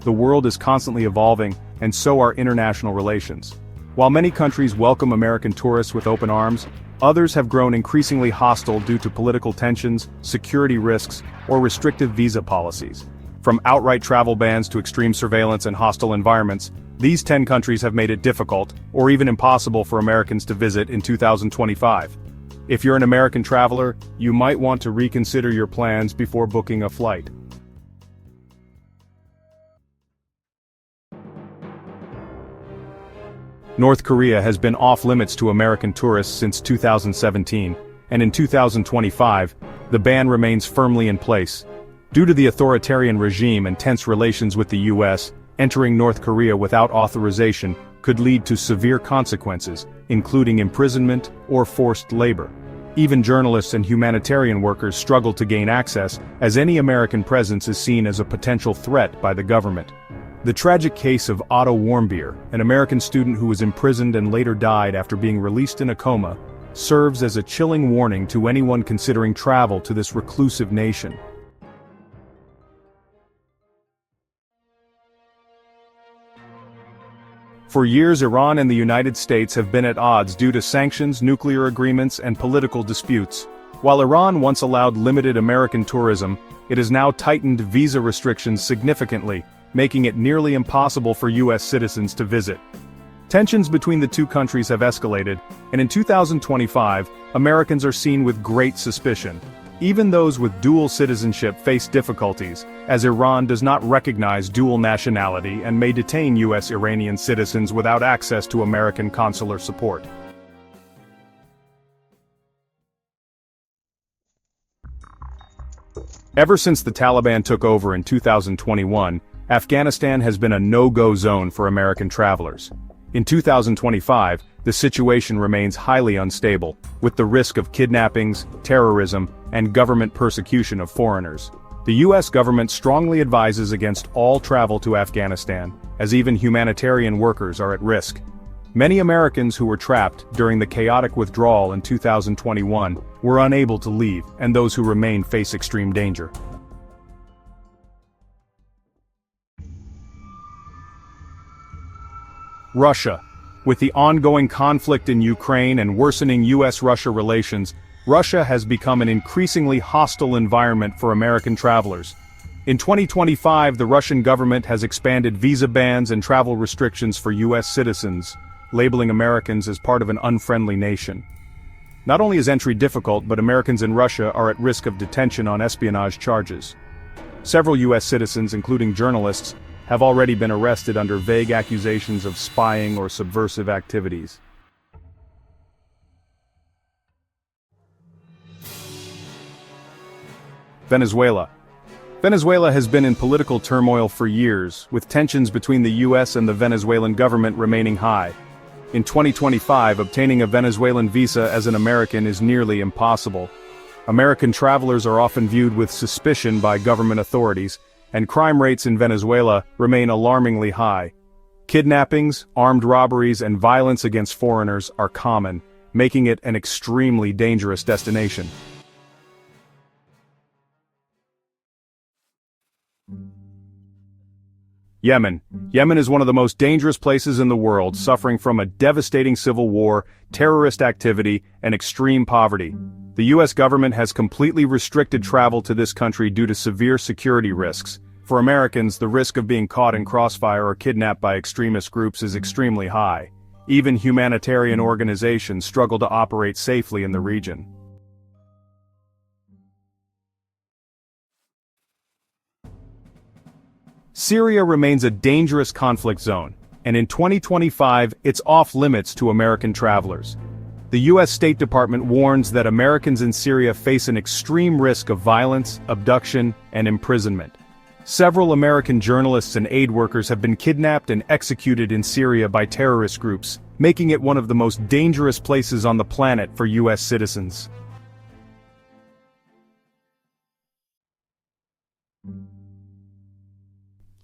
the world is constantly evolving, and so are international relations. While many countries welcome American tourists with open arms, others have grown increasingly hostile due to political tensions, security risks, or restrictive visa policies. From outright travel bans to extreme surveillance and hostile environments, these 10 countries have made it difficult, or even impossible for Americans to visit in 2025. If you're an American traveler, you might want to reconsider your plans before booking a flight. North Korea has been off-limits to American tourists since 2017, and in 2025, the ban remains firmly in place. Due to the authoritarian regime and tense relations with the US, entering North Korea without authorization could lead to severe consequences, including imprisonment or forced labor. Even journalists and humanitarian workers struggle to gain access, as any American presence is seen as a potential threat by the government. The tragic case of Otto Warmbier, an American student who was imprisoned and later died after being released in a coma, serves as a chilling warning to anyone considering travel to this reclusive nation. For years, Iran and the United States have been at odds due to sanctions, nuclear agreements, and political disputes. While Iran once allowed limited American tourism, it has now tightened visa restrictions significantly, making it nearly impossible for US citizens to visit. Tensions between the two countries have escalated, and in 2025, Americans are seen with great suspicion. Even those with dual citizenship face difficulties, as Iran does not recognize dual nationality and may detain US Iranian citizens without access to American consular support. Ever since the Taliban took over in 2021, Afghanistan has been a no-go zone for American travelers. In 2025, the situation remains highly unstable, with the risk of kidnappings, terrorism, and government persecution of foreigners. The US government strongly advises against all travel to Afghanistan, as even humanitarian workers are at risk. Many Americans who were trapped during the chaotic withdrawal in 2021 were unable to leave, and those who remain face extreme danger. Russia. With the ongoing conflict in Ukraine and worsening US-Russia relations, Russia has become an increasingly hostile environment for American travelers. In 2025, the Russian government has expanded visa bans and travel restrictions for US citizens, labeling Americans as part of an unfriendly nation. Not only is entry difficult, but Americans in Russia are at risk of detention on espionage charges. Several US citizens, including journalists, have already been arrested under vague accusations of spying or subversive activities. Venezuela. Venezuela has been in political turmoil for years, with tensions between the US and the Venezuelan government remaining high. In 2025, obtaining a Venezuelan visa as an American is nearly impossible. American travelers are often viewed with suspicion by government authorities, and crime rates in Venezuela remain alarmingly high. Kidnappings, armed robberies, and violence against foreigners are common, making it an extremely dangerous destination. Yemen. Yemen is one of the most dangerous places in the world, suffering from a devastating civil war, terrorist activity, and extreme poverty. The US government has completely restricted travel to this country due to severe security risks. For Americans, the risk of being caught in crossfire or kidnapped by extremist groups is extremely high. Even humanitarian organizations struggle to operate safely in the region. Syria remains a dangerous conflict zone, and in 2025, it's off-limits to American travelers. The US State Department warns that Americans in Syria face an extreme risk of violence, abduction, and imprisonment. Several American journalists and aid workers have been kidnapped and executed in Syria by terrorist groups, making it one of the most dangerous places on the planet for US citizens.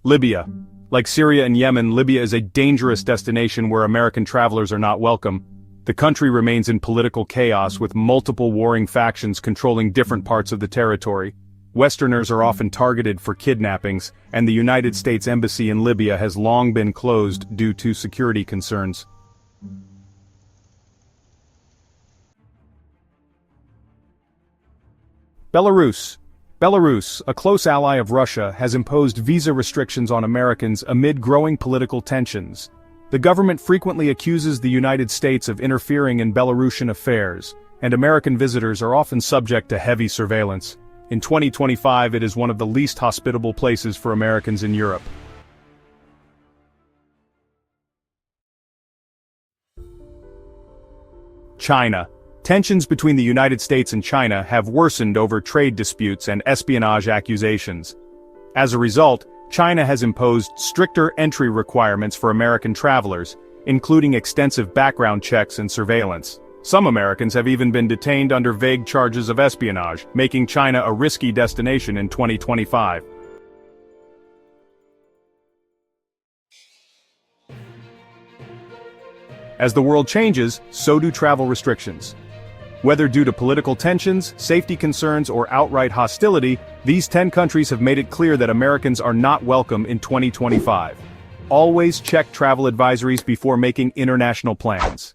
Libya. Like Syria and Yemen, Libya is a dangerous destination where American travelers are not welcome. The country remains in political chaos with multiple warring factions controlling different parts of the territory. Westerners are often targeted for kidnappings, and the United States Embassy in Libya has long been closed due to security concerns. Belarus. Belarus, a close ally of Russia, has imposed visa restrictions on Americans amid growing political tensions. The government frequently accuses the United States of interfering in Belarusian affairs, and American visitors are often subject to heavy surveillance. In 2025, it is one of the least hospitable places for Americans in Europe. China. Tensions between the United States and China have worsened over trade disputes and espionage accusations. As a result, China has imposed stricter entry requirements for American travelers, including extensive background checks and surveillance. Some Americans have even been detained under vague charges of espionage, making China a risky destination in 2025. As the world changes, so do travel restrictions. Whether due to political tensions, safety concerns, or outright hostility, these 10 countries have made it clear that Americans are not welcome in 2025. Always check travel advisories before making international plans.